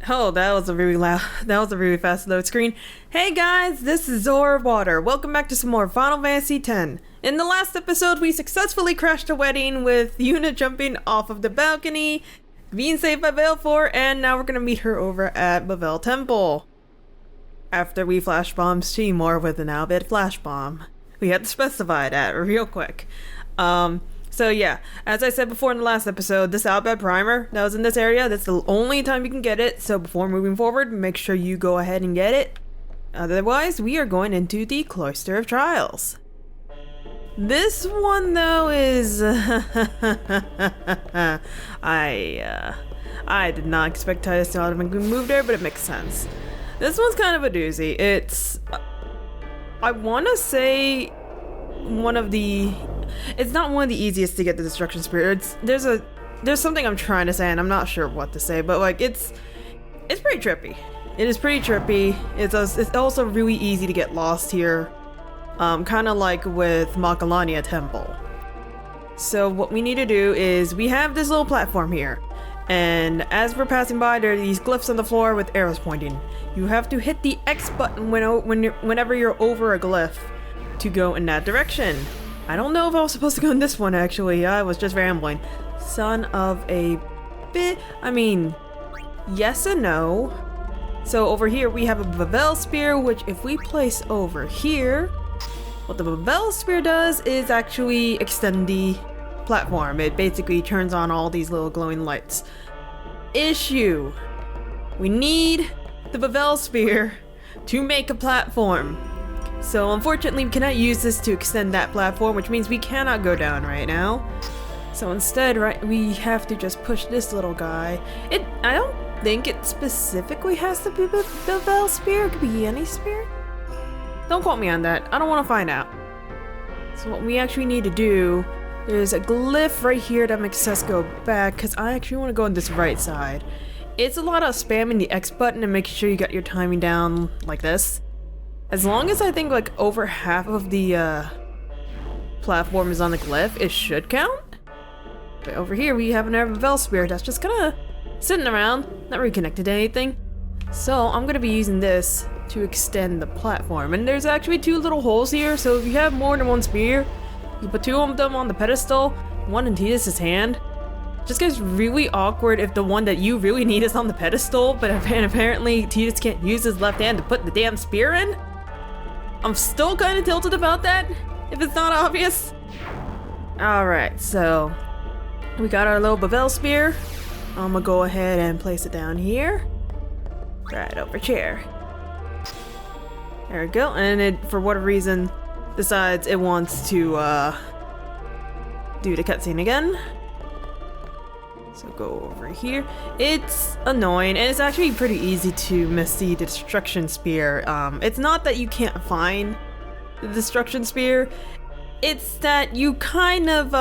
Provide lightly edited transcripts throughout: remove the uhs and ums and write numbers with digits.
Oh, that was a really loud, that was a really fast load screen. Hey guys, this is Zora Water. Welcome back to some more Final Fantasy X. In the last episode, we successfully crashed a wedding with Yuna jumping off of the balcony, being saved by Bevelle 4, and now we're gonna meet her over at Bevelle Temple. After we flash bombed Seymour with an Albed flash bomb. We had to specify that real quick. So yeah, as I said before in the last episode, this Albed primer that was in this area, that's the only time you can get it, so before moving forward, make sure you go ahead and get it. Otherwise, we are going into the Cloister of Trials. This one, though, is... I did not expect Titus to automatically move there, but it makes sense. This one's kind of a doozy. It's... I want to say one of the... It's not one of the easiest to get the Destruction Spear. There's something I'm trying to say, and I'm not sure what to say, but like it's pretty trippy. It is pretty trippy. It's also really easy to get lost here, kind of like with Bevelle Temple. So what we need to do is we have this little platform here, and as we're passing by, there are these glyphs on the floor with arrows pointing. You have to hit the X button whenever you're over a glyph to go in that direction. I don't know if I was supposed to go in this one, actually. I was just rambling. Son of a bit. I mean, yes and no. So over here we have a Bevelle Spear, which if we place over here, what the Bevelle Spear does is actually extend the platform. It basically turns on all these little glowing lights. Issue. We need the Bevelle Spear to make a platform. So unfortunately we cannot use this to extend that platform, which means we cannot go down right now. So instead, we have to just push this little guy. I don't think it specifically has to be the Bevelle Spear. It could be any spear. Don't quote me on that. I don't want to find out. So what we actually need to do, there's a glyph right here that makes us go back, because I actually want to go on this right side. It's a lot of spamming the X button and making sure you got your timing down like this. As long as I think like over half of the platform is on the glyph, it should count. But over here we have another Bevelle Spear that's just kind of sitting around, not really connected to anything. So I'm gonna be using this to extend the platform. And there's actually two little holes here, so if you have more than one spear, you put two of them on the pedestal, one in Titus's hand. Just gets really awkward if the one that you really need is on the pedestal, but apparently Titus can't use his left hand to put the damn spear in. I'm still kind of tilted about that, if it's not obvious. Alright, so we got our little Bevelle Spear. I'm gonna go ahead and place it down here. Right over here. There we go, and it, for whatever reason, decides it wants to do the cutscene again. So go over here. It's annoying, and it's actually pretty easy to miss the Destruction Spear. It's not that you can't find the Destruction Spear, it's that you kind of,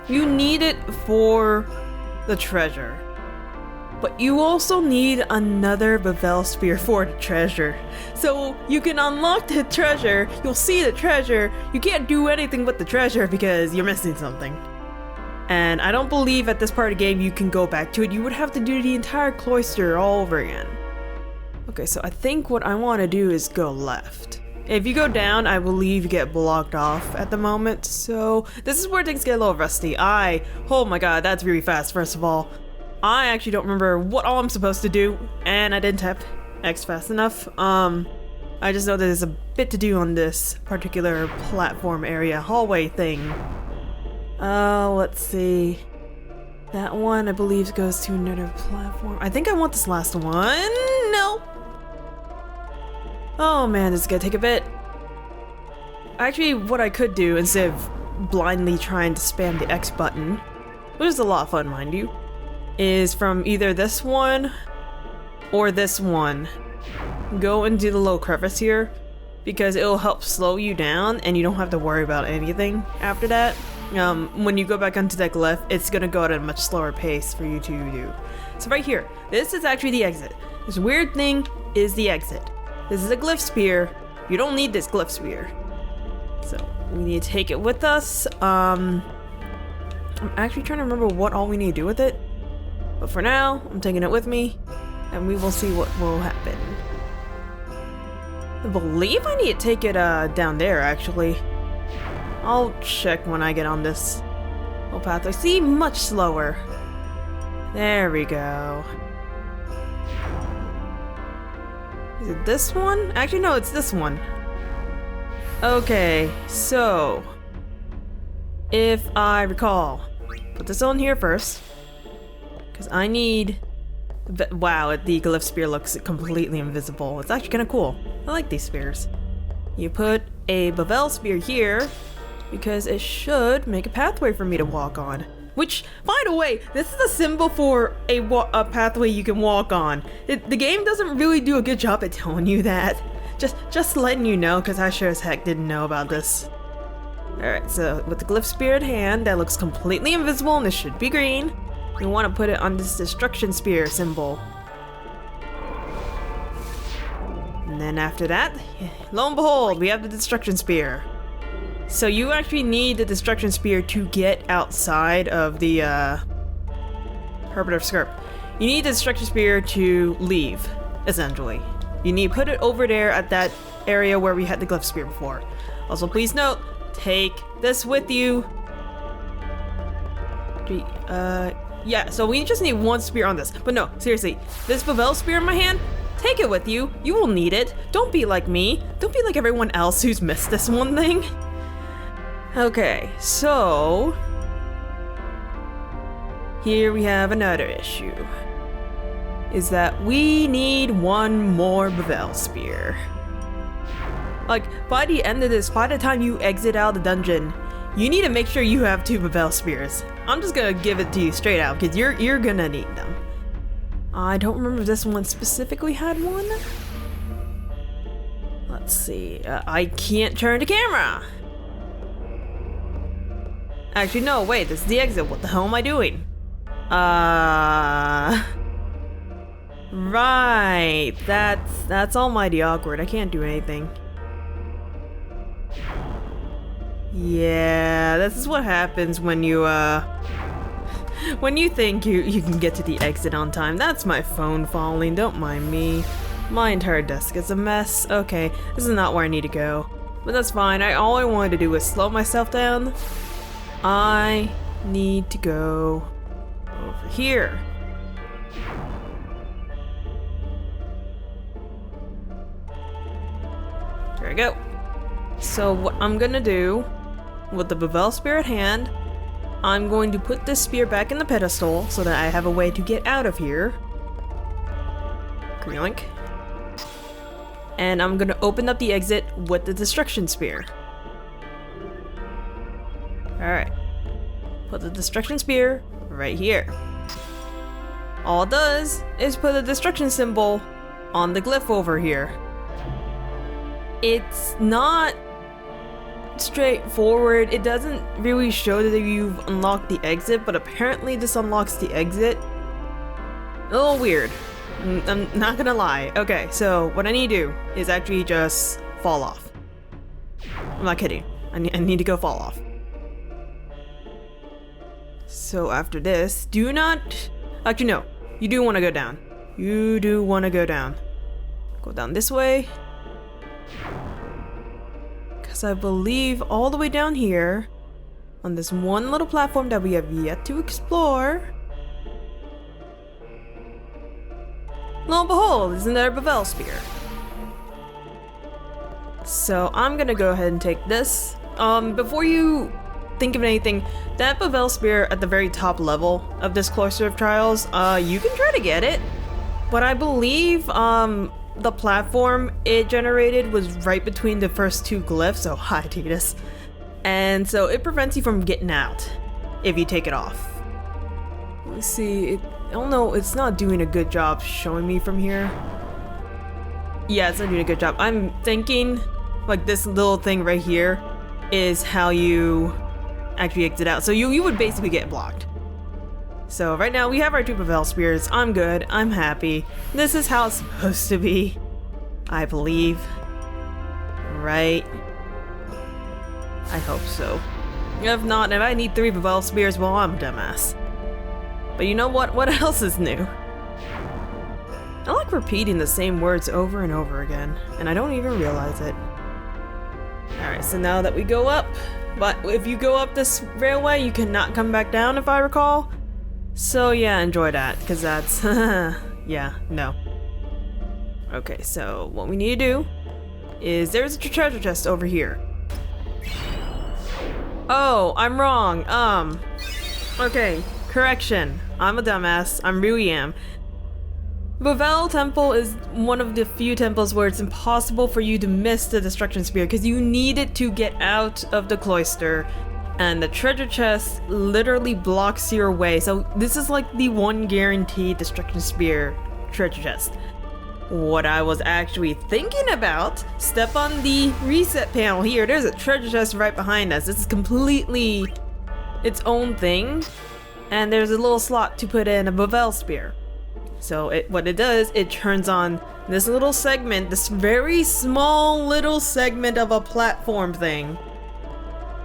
you need it for the treasure. But you also need another Bevelle Spear for the treasure. So you can unlock the treasure, you'll see the treasure, you can't do anything with the treasure because you're missing something. And I don't believe at this part of the game you can go back to it. You would have to do the entire cloister all over again. Okay, so I think what I want to do is go left. If you go down, I believe you get blocked off at the moment. So this is where things get a little rusty. Oh my god, that's really fast, first of all. I actually don't remember what all I'm supposed to do, and I didn't tap X fast enough. I just know that there's a bit to do on this particular platform area, hallway thing. Let's see. That one, I believe, goes to another platform. I think I want this last one. No. Oh man, this is gonna take a bit. Actually, what I could do, instead of blindly trying to spam the X button, which is a lot of fun, mind you, is from either this one or this one, go into the little crevice here, because it'll help slow you down and you don't have to worry about anything after that. When you go back onto that glyph, it's gonna go at a much slower pace for you to do. So right here, this is actually the exit. This weird thing is the exit. This is a glyph spear. You don't need this glyph spear. So we need to take it with us. I'm actually trying to remember what all we need to do with it. But for now, I'm taking it with me, and we will see what will happen. I believe I need to take it down there, actually. I'll check when I get on this little pathway. See, much slower. There we go. Is it this one? Actually, no, it's this one. Okay, so if I recall, put this on here first, because I need... Wow, the glyph spear looks completely invisible. It's actually kind of cool. I like these spears. You put a Bevelle spear here, because it should make a pathway for me to walk on. Which, by the way, this is a symbol for a pathway you can walk on. The game doesn't really do a good job at telling you that. Just letting you know, because I sure as heck didn't know about this. Alright, so with the glyph spear at hand, that looks completely invisible and this should be green. You want to put it on this destruction spear symbol. And then after that, lo and behold, we have the destruction spear. So you actually need the destruction spear to get outside of the Hermit of Skirp. You need the destruction spear to leave, essentially. You need to put it over there at that area where we had the glyph spear before. Also, please note, take this with you. Yeah, so we just need one spear on this. But no, seriously, this Bevelle spear in my hand, take it with you. You will need it. Don't be like me. Don't be like everyone else who's missed this one thing. Okay, so here we have another issue. Is that we need one more Bevelle spear. Like, by the end of this, by the time you exit out of the dungeon, you need to make sure you have 2 Bevelle spears. I'm just gonna give it to you straight out, because you're gonna need them. I don't remember if this one specifically had one. Let's see. I can't turn the camera. Actually, no, wait, this is the exit. What the hell am I doing? Right. That's almighty awkward. I can't do anything. Yeah, this is what happens when you, when you think you can get to the exit on time. That's my phone falling, don't mind me. My entire desk is a mess. Okay, this is not where I need to go. But that's fine, all I wanted to do was slow myself down. I need to go over here. There we go. So what I'm gonna do, with the Bevelle spear at hand, I'm going to put this spear back in the pedestal so that I have a way to get out of here. Greenlink. And I'm gonna open up the exit with the destruction spear. Alright. Put the destruction spear right here. All it does is put a destruction symbol on the glyph over here. It's not straightforward. It doesn't really show that you've unlocked the exit, but apparently this unlocks the exit. A little weird. I'm not gonna lie. Okay, so what I need to do is actually just fall off. I'm not kidding. I need to go fall off. So after this, do not... Actually, no. You do want to go down. You do want to go down. Go down this way. Because I believe all the way down here, on this one little platform that we have yet to explore, lo and behold, is another Bevelle spear. So I'm gonna go ahead and take this. Before you think of anything, that Bevelle spear at the very top level of this Cloister of Trials, you can try to get it, but I believe the platform it generated was right between the first 2 glyphs. Oh, hi Titus. And so it prevents you from getting out if you take it off. Let's see, I don't know, it's not doing a good job showing me from here. Yeah, it's not doing a good job. I'm thinking like this little thing right here is how you actually exit out. So you would basically get blocked. So right now we have our 2 Bevelle spears. I'm good. I'm happy. This is how it's supposed to be, I believe. Right? I hope so. If not, if I need 3 Bevelle spears, well, I'm a dumbass. But you know what? What else is new? I like repeating the same words over and over again, and I don't even realize it. Alright, so now that we go up, but if you go up this railway, you cannot come back down if I recall. So yeah, enjoy that, because that's, yeah, no. Okay, so what we need to do is there's a treasure chest over here. Oh, I'm wrong. Okay, correction. I'm a dumbass. I really am. Bevelle Temple is one of the few temples where it's impossible for you to miss the destruction spear because you need it to get out of the cloister, and the treasure chest literally blocks your way. So this is like the one guaranteed destruction spear treasure chest. What I was actually thinking about, step on the reset panel here. There's a treasure chest right behind us. This is completely its own thing, and there's a little slot to put in a Bevelle spear. So what it does, it turns on this little segment, this very small little segment of a platform thing.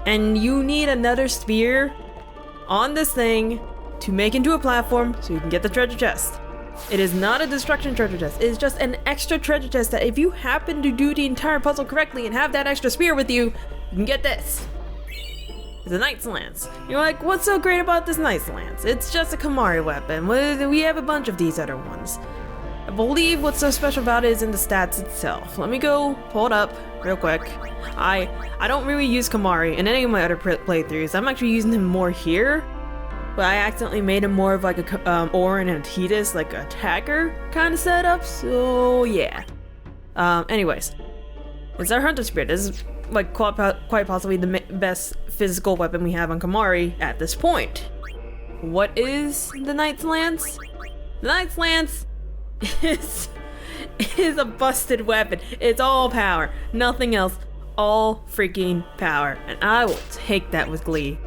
And you need another spear on this thing to make into a platform so you can get the treasure chest. It is not a destruction treasure chest, it is just an extra treasure chest that if you happen to do the entire puzzle correctly and have that extra spear with you, you can get this. It's a Knight's Lance. You're like, what's so great about this Knight's Lance? It's just a Kimahri weapon. We have a bunch of these other ones. I believe what's so special about it is in the stats itself. Let me go pull it up real quick. I don't really use Kimahri in any of my other playthroughs. I'm actually using him more here, but I accidentally made him more of like a Orin and Tidus, like a attacker kind of setup. So yeah. Anyways, it's our Hunter Spear. This is like quite possibly the best physical weapon we have on Kimahri at this point. What is the Knight's Lance? The Knight's Lance is a busted weapon. It's all power, nothing else. All freaking power, and I will take that with glee.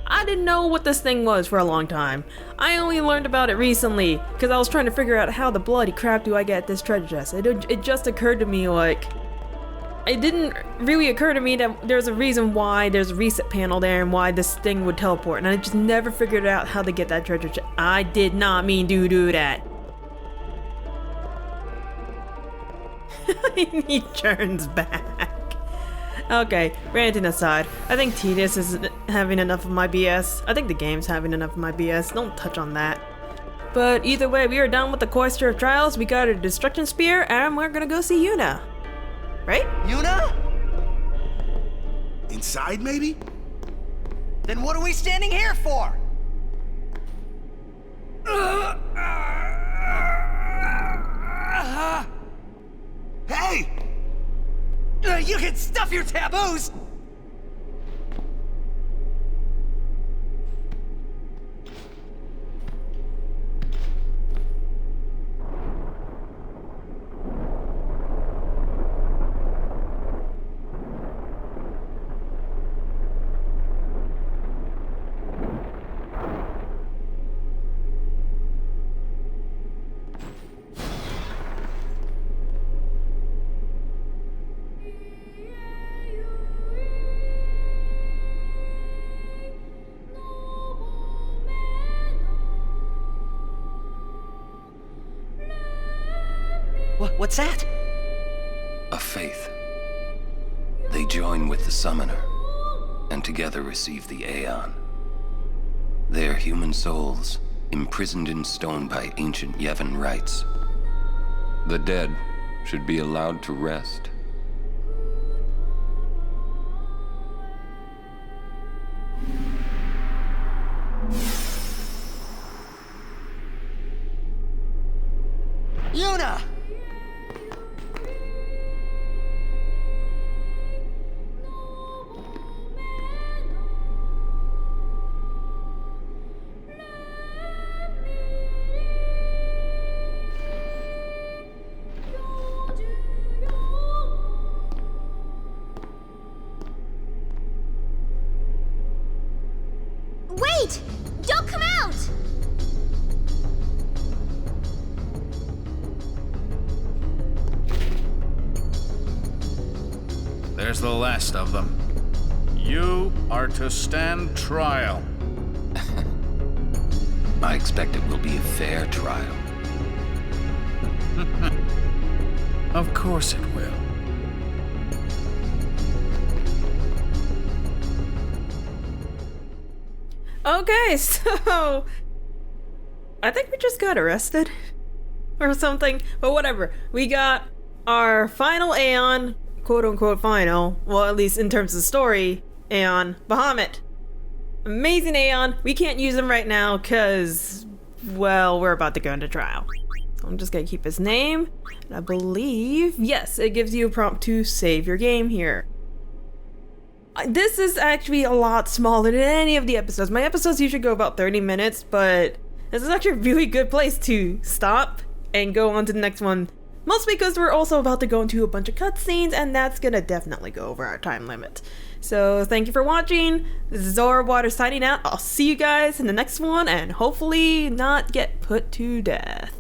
I didn't know what this thing was for a long time. I only learned about it recently because I was trying to figure out how the bloody crap do I get this treasure chest. It just occurred to me, like, it didn't really occur to me that there's a reason why there's a reset panel there and why this thing would teleport, and I just never figured out how to get that treasure chest. I did not mean to do that. He turns back. Okay, ranting aside, I think Tidus is having enough of my BS. I think the game's having enough of my BS. Don't touch on that. But either way, we are done with the Cloister of Trials. We got a destruction spear, and we're gonna go see Yuna. Right? Yuna? Inside, maybe? Then what are we standing here for? Hey! You can stuff your taboos! What's that? A faith. They join with the Summoner, and together receive the Aeon. They are human souls, imprisoned in stone by ancient Yevon rites. The dead should be allowed to rest. Yuna! Wait! Don't come out! There's the last of them. You are to stand trial. I expect it will be a fair trial. Of course it will. Okay, so I think we just got arrested or something, but whatever. We got our final Aeon, quote unquote final, well, at least in terms of story, Aeon Bahamut. Amazing Aeon. We can't use him right now because, well, we're about to go into trial. So I'm just gonna keep his name. And I believe, yes, it gives you a prompt to save your game here. This is actually a lot smaller than any of the episodes. My episodes usually go about 30 minutes, but this is actually a really good place to stop and go on to the next one. Mostly because we're also about to go into a bunch of cutscenes, and that's gonna definitely go over our time limit. So thank you for watching. This is Zora Water signing out. I'll see you guys in the next one, and hopefully not get put to death.